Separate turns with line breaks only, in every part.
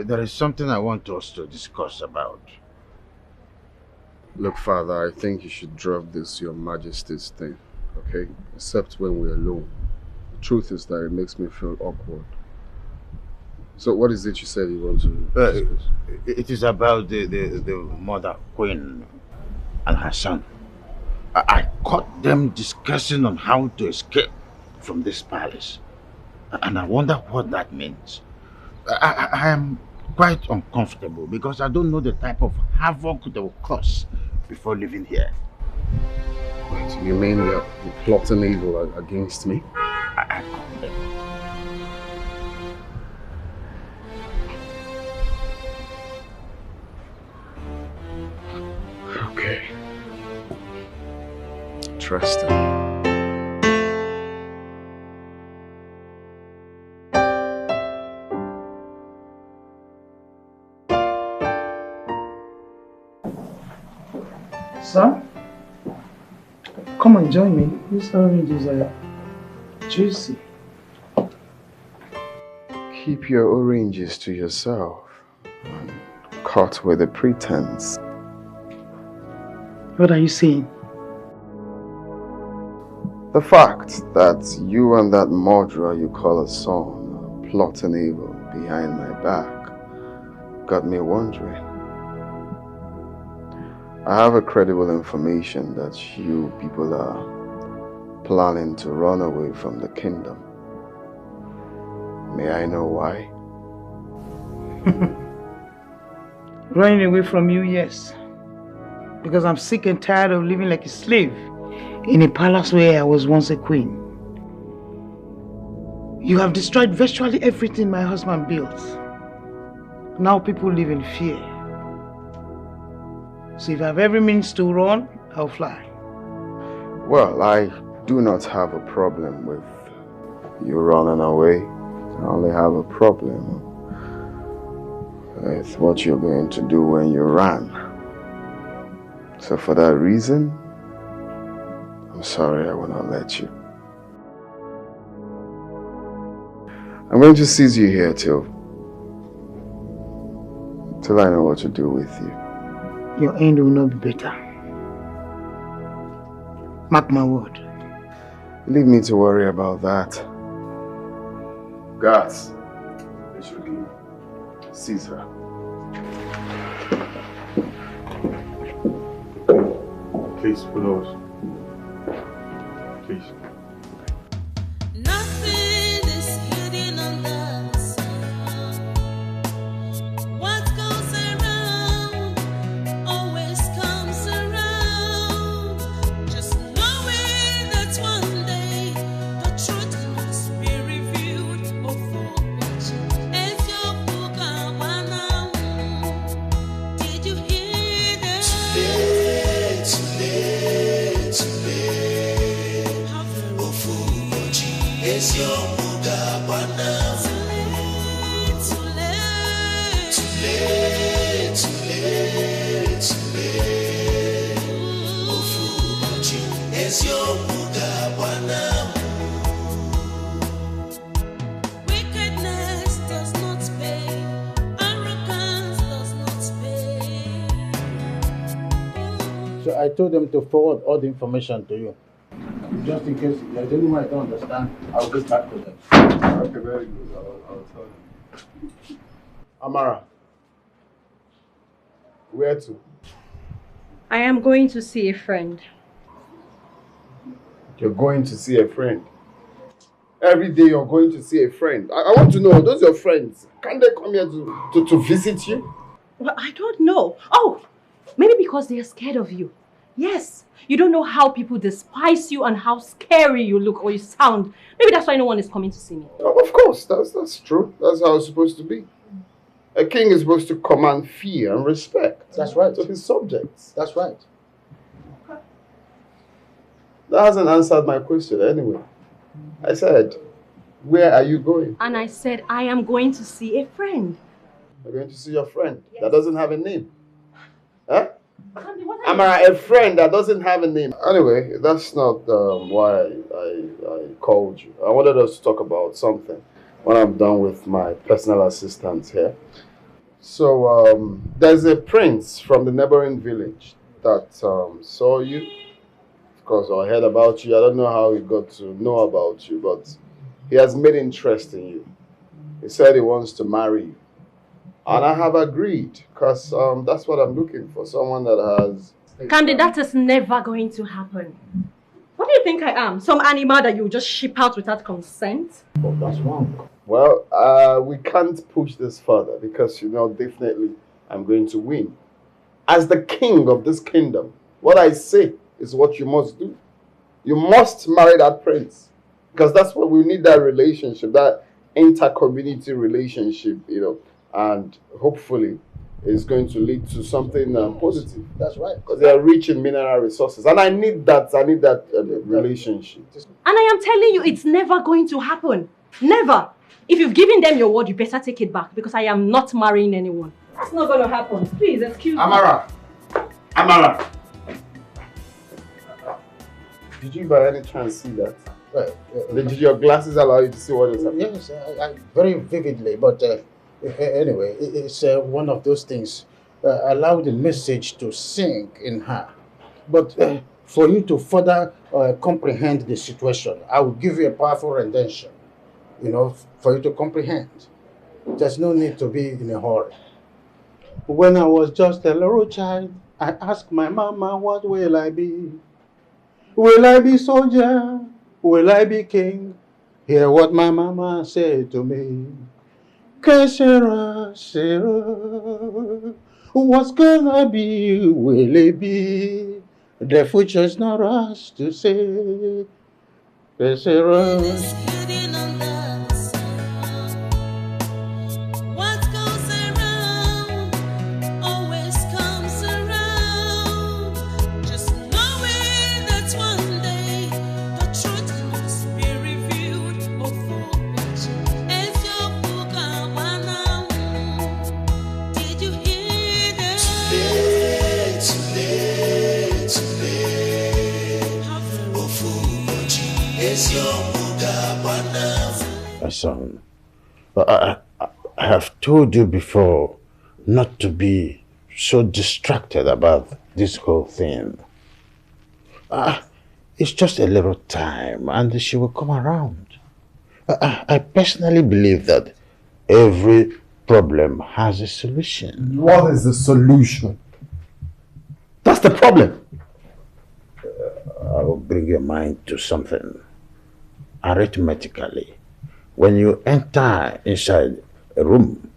there is something I want us to discuss about.
Look, Father, I think you should drop this Your Majesty's thing, okay? Except when we're alone. The truth is that it makes me feel awkward. So what is it you said you want to discuss?
It is about the mother queen and her son. I caught them discussing on how to escape from this palace. And I wonder what that means. I am quite uncomfortable because I don't know the type of havoc they will cause before leaving here.
Wait, you mean they're plotting evil against me?
I caught them.
Okay. Interesting.
Sir, come and join me. These oranges are juicy.
Keep your oranges to yourself and cut with a pretense.
What are you saying?
The fact that you and that murderer you call a son are plotting evil behind my back got me wondering. I have a credible information that you people are planning to run away from the kingdom. May I know why?
Running away from you, yes. Because I'm sick and tired of living like a slave in a palace where I was once a queen. You have destroyed virtually everything my husband built. Now people live in fear. So if I have every means to run, I'll fly.
Well, I do not have a problem with you running away. I only have a problem with what you're going to do when you run. So for that reason, I'm sorry I will not let you. I'm going to seize you here till I know what to do with you.
Your end will not be better. Mark my word.
Leave me to worry about that. Guards, they should be seize her. Please, who knows? Please.
So I told them to forward all the information to you. Just in case there's anyone I don't understand, I'll get back to them.
Okay, very good. I'll tell you. Amara, where to?
I am going to see a friend.
You're going to see a friend? Every day you're going to see a friend. I want to know, those your friends, can they come here to visit you?
Well, I don't know. Oh, maybe because they are scared of you. Yes, you don't know how people despise you and how scary you look or you sound. Maybe that's why no one is coming to see me.
Oh, of course, that's true. That's how it's supposed to be. A king is supposed to command fear and respect.
That's right.
To his subjects.
That's right.
That hasn't answered my question anyway. I said, where are you going?
And I said, I am going to see a friend.
You're going to see your friend that doesn't have a name. Huh?
What
Amara, a friend that doesn't have a name. Anyway, that's not why I called you. I wanted us to talk about something when I'm done with my personal assistant here. So, there's a prince from the neighboring village that saw you. Of course, I heard about you. I don't know how he got to know about you, but he has made interest in you. He said he wants to marry you. And I have agreed, because that's what I'm looking for, someone that has...
Candy, that is never going to happen. What do you think I am? Some animal that you just ship out without consent?
Oh, that's wrong.
Well, we can't push this further because, definitely I'm going to win. As the king of this kingdom, what I say is what you must do. You must marry that prince. Because that's what we need, that relationship, that inter-community relationship, and hopefully it's going to lead to something positive.
That's right.
Because they are rich in mineral resources. And I need that relationship.
And I am telling you, it's never going to happen. Never. If you've given them your word, you better take it back because I am not marrying anyone. It's not going to happen. Please, excuse me.
Amara! Did you by any chance see that? Did your glasses allow you to see what is happening?
Yes, very vividly, but anyway, it's one of those things. Allow the message to sink in her. But for you to further comprehend the situation, I will give you a powerful rendition, for you to comprehend. There's no need to be in a hurry. When I was just a little child, I asked my mama, what will I be? Will I be soldier? Will I be king? Hear what my mama said to me. Que sera, sera. What's gonna be, will it be? The future's not us to say. Que sera. My son, I have told you before not to be so distracted about this whole thing. It's just a little time and she will come around. I personally believe that every problem has a solution.
What is the solution? That's the problem.
I will bring your mind to something. Arithmetically, when you enter inside a room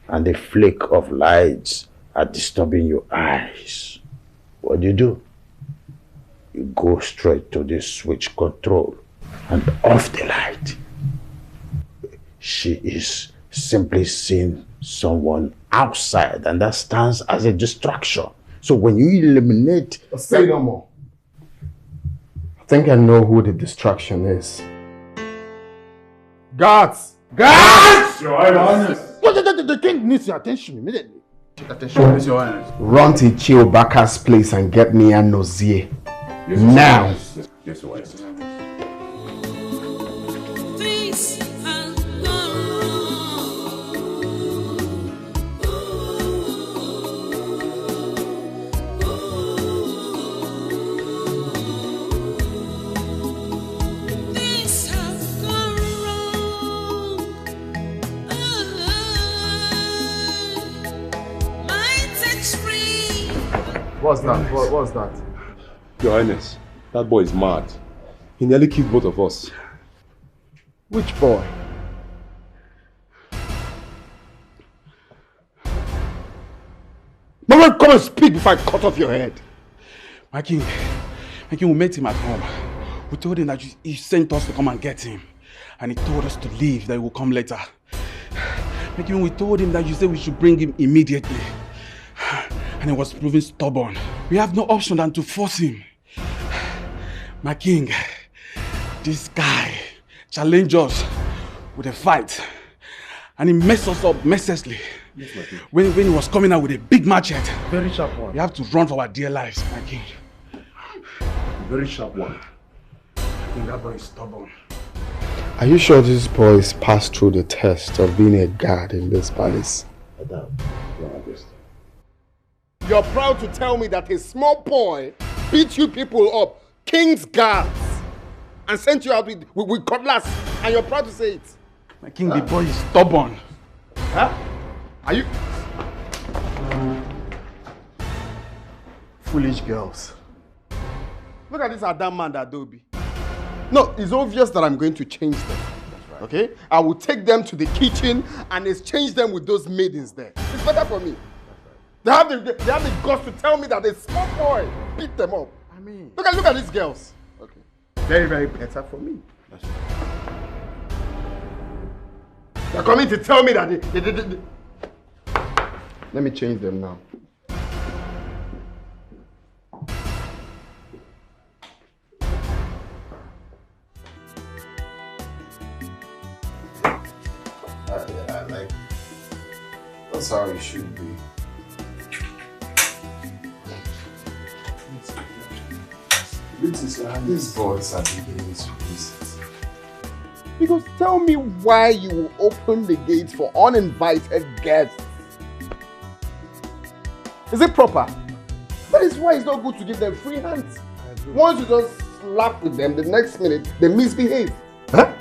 and a flick of lights are disturbing your eyes, what do? You go straight to the switch control and off the light. She is simply seeing someone outside and that stands as a distraction. So when you eliminate...
Say no more. I think I know who the distraction is. Guards! Guards!
Your Highness!
The king needs your attention immediately.
Attention, Your Highness.
Run to Chiobaka's place and get me a nozier. Now!
Yes, Your Highness.
What's that? What's that?
Your Highness, that boy is mad. He nearly killed both of us.
Which boy?
No one come and speak before I cut off your head.
My king, we met him at home. We told him that he sent us to come and get him. And he told us to leave, that he will come later. My king, we told him that you said we should bring him immediately. And he was proving stubborn. We have no option than to force him. My king, this guy challenged us with a fight. And he messed us up mercilessly.
Yes, my king.
When he was coming out with a big machete.
Very sharp one.
We have to run for our dear lives, my king.
Very sharp one.
I think that boy is stubborn.
Are you sure this boy has passed through the test of being a guard in this palace?
I doubt.
You're proud to tell me that a small boy beat you people up, king's guards, and sent you out with cutlass, and you're proud to say it.
My king, the boy is stubborn.
Huh? Are you... Foolish girls. Look at this Adam man, that Adobe. No, it's obvious that I'm going to change them. Right. Okay? I will take them to the kitchen and exchange them with those maidens there. It's better for me. Right. They have the guts to tell me that a small boy beat them up. I mean... Look at these girls. Okay. Very, very better for me. That's right. They're coming to tell me that they... Let me change them now.
Yeah, like, that's how it should be. These boys are beginning to visit.
Because tell me why you will open the gates for uninvited guests. Is it proper? That is why it's not good to give them free hands. Once you just slap with them, the next minute they misbehave. Huh?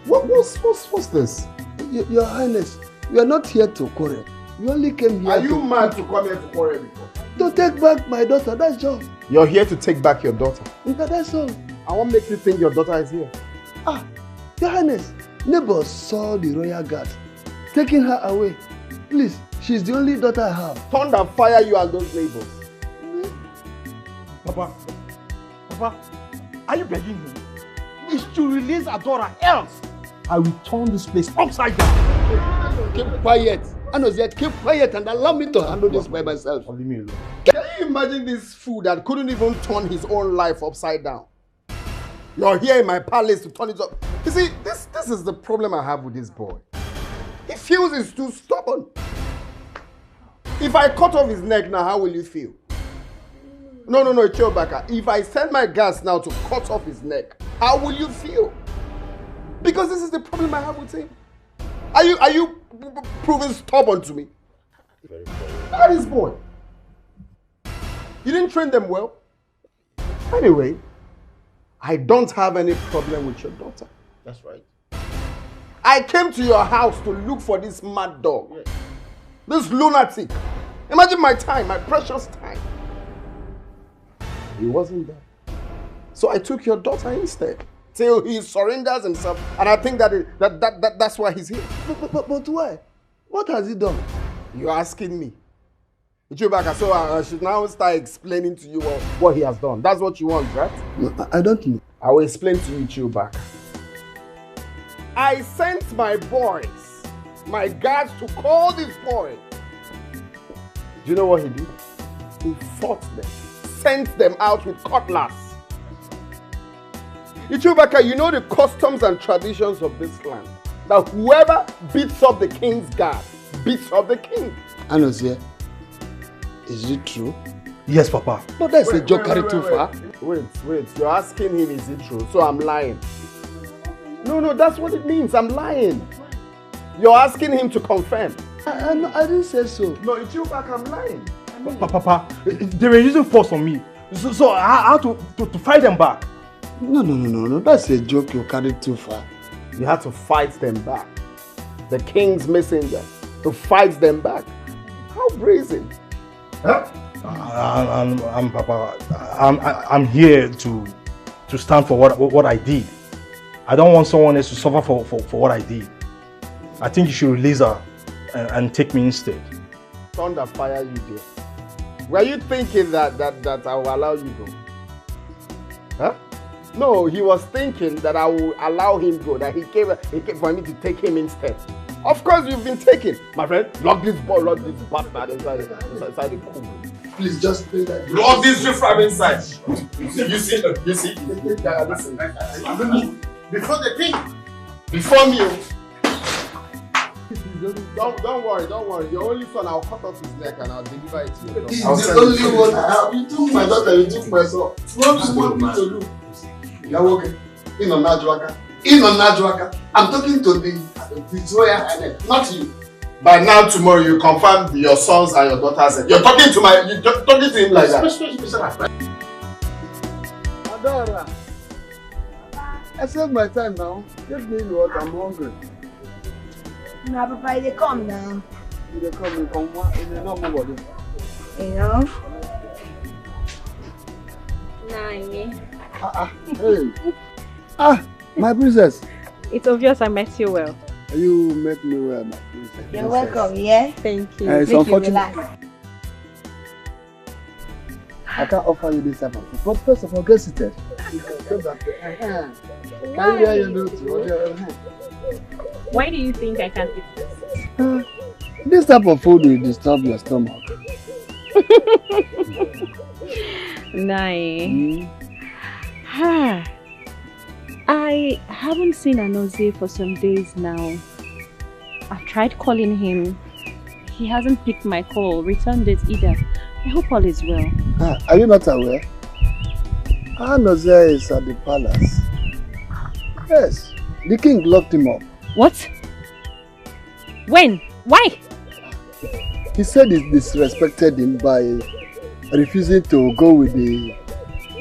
What's this?
Your Highness, we are not here to quarrel. We only came here
Are you mad to come here to quarrel before?
to take back my daughter, that's all.
You're here to take back your daughter?
That's all.
I won't make you think your daughter is here.
Ah, Your Highness, neighbors saw the royal guard taking her away. Please, she's the only daughter I have.
Thunder fire you and those neighbors.
Papa, are you begging me? Is to release our daughter, else I will turn this place upside down.
Keep quiet. Anozie, keep quiet and allow me to handle this by myself.
Leave me alone.
Can you imagine this fool that couldn't even turn his own life upside down? You're here in my palace to turn it up. You see, this is the problem I have with this boy. He feels he's too stubborn. If I cut off his neck now, how will you feel? No, Chiobaka. If I send my guards now to cut off his neck, how will you feel? Because this is the problem I have with him. Are you proving stubborn to me? Look at this boy. You didn't train them well. Anyway, I don't have any problem with your daughter.
That's right.
I came to your house to look for this mad dog. Yes. This lunatic. Imagine my time, my precious time. He wasn't there. So I took your daughter instead. Till he surrenders himself. And I think that's why he's here.
But why? What has he done?
You're asking me. Chewbacca, so I should now start explaining to you what he has done. That's what you want, right?
No, I don't know.
I will explain to you, Chewbacca. I sent my boys, my guards, to call this boy. Do you know what he did? He fought them, sent them out with cutlass. Chewbacca, you know the customs and traditions of this land. That whoever beats up the king's guard beats up the king.
Anozie, is it true?
Yes, Papa.
No, that's a joke carried too far.
Wait. You're asking him, is it true? So I'm lying. No, that's what it means. I'm lying. You're asking him to confirm.
I didn't say so.
No, it's you back, I'm lying.
Papa, they were using force on me. So I had to fight them back.
No. That's a joke you carried too far.
You had to fight them back. The king's messenger. To fight them back. How brazen. Huh?
I'm here to stand for what I did. I don't want someone else to suffer for what I did. I think you should release her and take me instead.
Thunder fire you there. Were you thinking that I will allow you go? Huh? No, he was thinking that I will allow him go, that he came for me to take him instead. Of course you've been taken. My friend, lock this bastard inside the cool.
Please just play that.
Lock this from inside. You see?
Before the king. Before me. Don't worry. Your only son, I'll cut off his neck and I'll deliver it to you.
He's the only one I have. You took my daughter, you took my son. What do you want me to do? Nwokoye, in on Najwaka. I'm talking to the Royal Highness, not you.
By now tomorrow you confirm your sons and your daughters. You're talking to him like that.
Adora, I saved my time now. Give me what, I'm hungry.
No, Papa, they come now.
They come, they not move.
You know? Nah,
hey. My princess.
It's obvious I met you well.
You met me well, my princess.
You're welcome, yeah?
Thank you.
It's unfortunate. I can't offer you this type of food. But first of all, get seated.
Why do you think I can't eat this?
This type of food will disturb your stomach.
Nai. I haven't seen Anozie for some days now. I've tried calling him. He hasn't picked my call, returned it either. I hope all is well.
Are you not aware? Anozie is at the palace. Yes, the king locked him up.
What? When? Why?
He said he disrespected him by refusing to go with the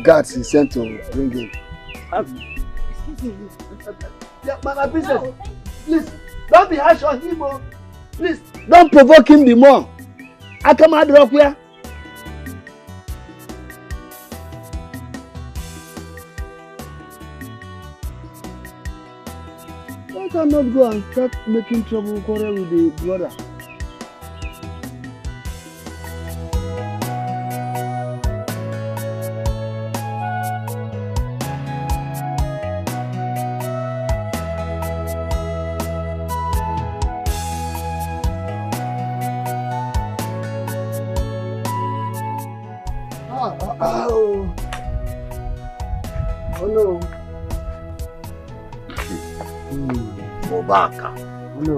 guards he sent to bring him.
Excuse me.
Yeah, my princess, please, don't be harsh on him. Please, don't provoke him the more. I come out of here. I cannot go and start making trouble quarrel with the brother. Oh no.
Obaka.
No.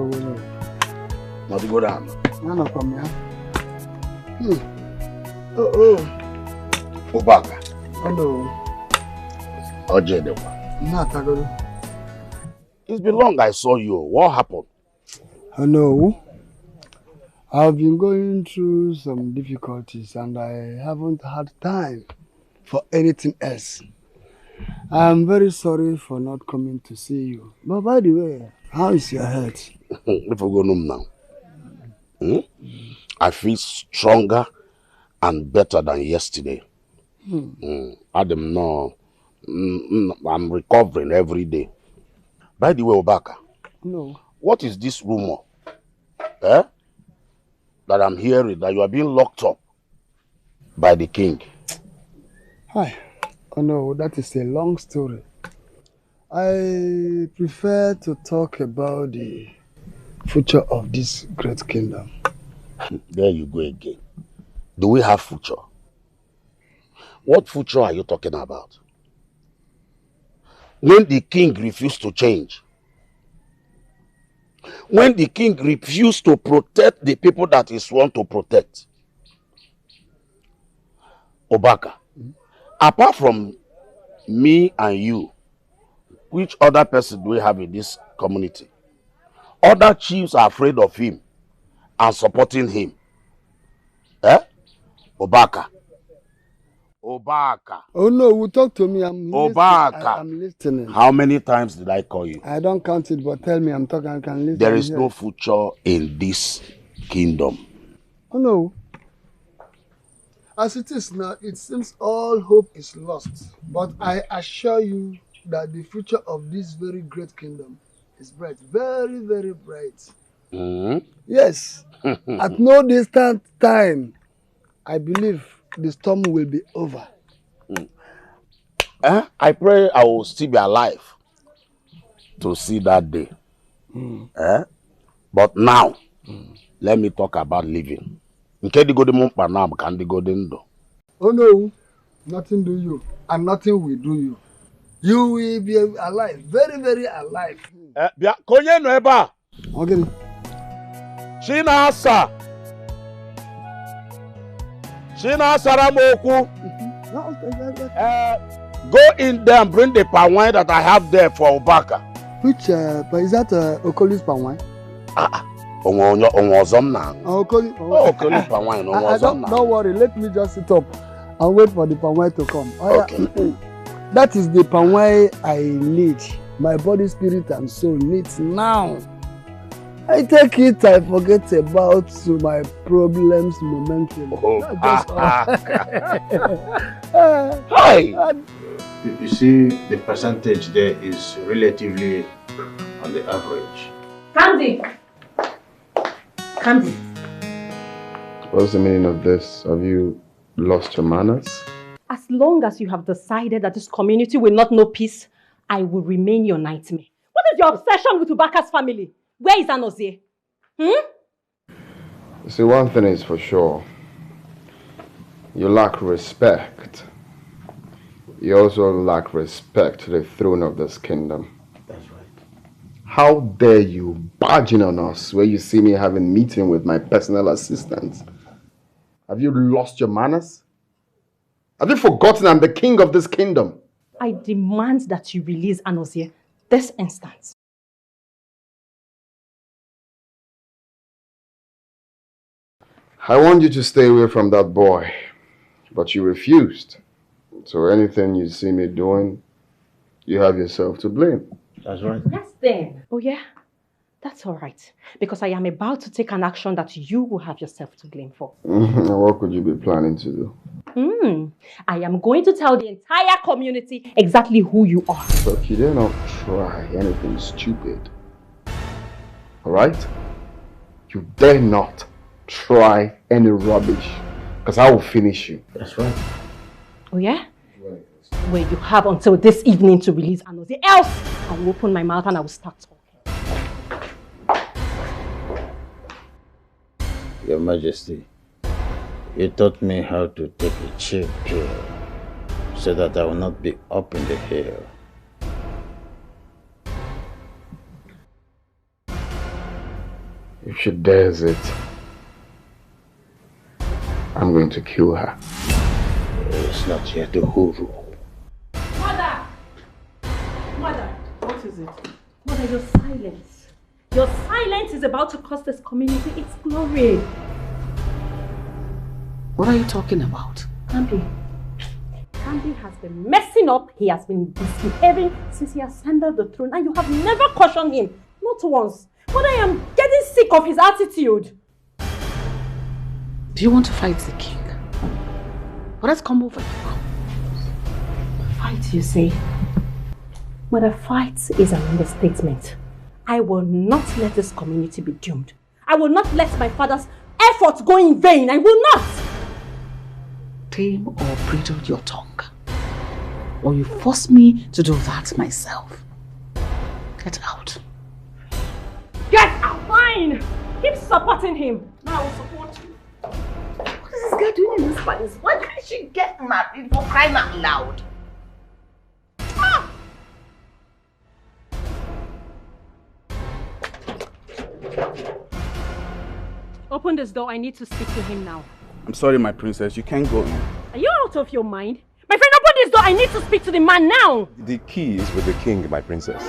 Not go down.
No, come here. Oh.
Obaka.
Hello.
Ojede. It's been long I saw you. What happened?
Hello. I've been going through some difficulties and I haven't had time for anything else. I'm very sorry for not coming to see you. But by the way, how is your health?
If we go home now, I feel stronger and better than yesterday. Adam, no, I'm recovering every day. By the way, Obaka,
no.
What is this rumor? That I'm hearing that you are being locked up by the king.
Hi. Oh no, that is a long story. I prefer to talk about the future of this great kingdom.
There you go again. Do we have future? What future are you talking about? When the king refused to change, when the king refused to protect the people that he wants to protect, Obaka, apart from me and you, which other person do we have in this community? Other chiefs are afraid of him and supporting him. Obaka.
Oh no, talk to me. I'm listening.
How many times did I call you?
I don't count it, but tell me, I'm talking, I can listen.
There is no future in this kingdom.
Oh no. As it is now, it seems all hope is lost. But I assure you that the future of this very great kingdom is bright. Very, very bright. Yes. At no distant time, I believe the storm will be over.
I pray I will still be alive to see that day. But now, let me talk about living. Oh
no, nothing do you, and nothing will do you. You will be alive, very, very alive. Okay.
Chinasa Saramoku. Go in there and bring the palm wine that I have there for Obaka.
Which is that Okoli's palm wine? Don't worry, let me just sit up and wait for the palm wine to come. Okay. That is the palm wine I need. My body, spirit, and soul needs now. I take it, I forget about my problems momentarily.
Hi! You see, the percentage there is relatively on the average.
Candy! Candy.
What's the meaning of this? Have you lost your manners?
As long as you have decided that this community will not know peace, I will remain your nightmare. What is your obsession with Ubaka's family? Where is Anozie?
You see, one thing is for sure. You lack respect. You also lack respect to the throne of this kingdom.
That's right.
How dare you barge in on us where you see me having a meeting with my personal assistant? Have you lost your manners? Have you forgotten I'm the king of this kingdom?
I demand that you release Anozie this instant.
I want you to stay away from that boy, but you refused. So anything you see me doing, you have yourself to blame.
That's right.
Yes then. Oh yeah? That's all right. Because I am about to take an action that you will have yourself to blame for.
What could you be planning to do?
I am going to tell the entire community exactly who you are.
But you dare not try anything stupid. Alright? You dare not try any rubbish. Because I will finish you.
That's right.
Oh yeah? Well, you have until this evening to release Anozie. Else, I will open my mouth and I will start talking.
Your Majesty, you taught me how to take a chill pill so that I will not be up in the air.
If she dares it, I'm going to kill her.
It's not yet a huru.
Mother! Mother! What is it? Mother, your silence. Your silence is about to cost this community its glory.
What are you talking about?
Kambi has been messing up. He has been misbehaving since he ascended the throne, and you have never cautioned him. Not once. But I am getting sick of his attitude.
Do you want to fight the king? Well, let's come over now.
Fight, you say? Mother, fight is an understatement. I will not let this community be doomed. I will not let my father's efforts go in vain. I will not!
Tame or bridle your tongue. Or you force me to do that myself. Get out.
Get out! Fine! Keep supporting him.
Now I will support you. What is this girl doing in this palace? Why can't she get married for crying out loud? Ah!
Open this door. I need to speak to him now.
I'm sorry, my princess. You can't go in.
Are you out of your mind? My friend, open this door. I need to speak to the man now.
The key is with the king, my princess.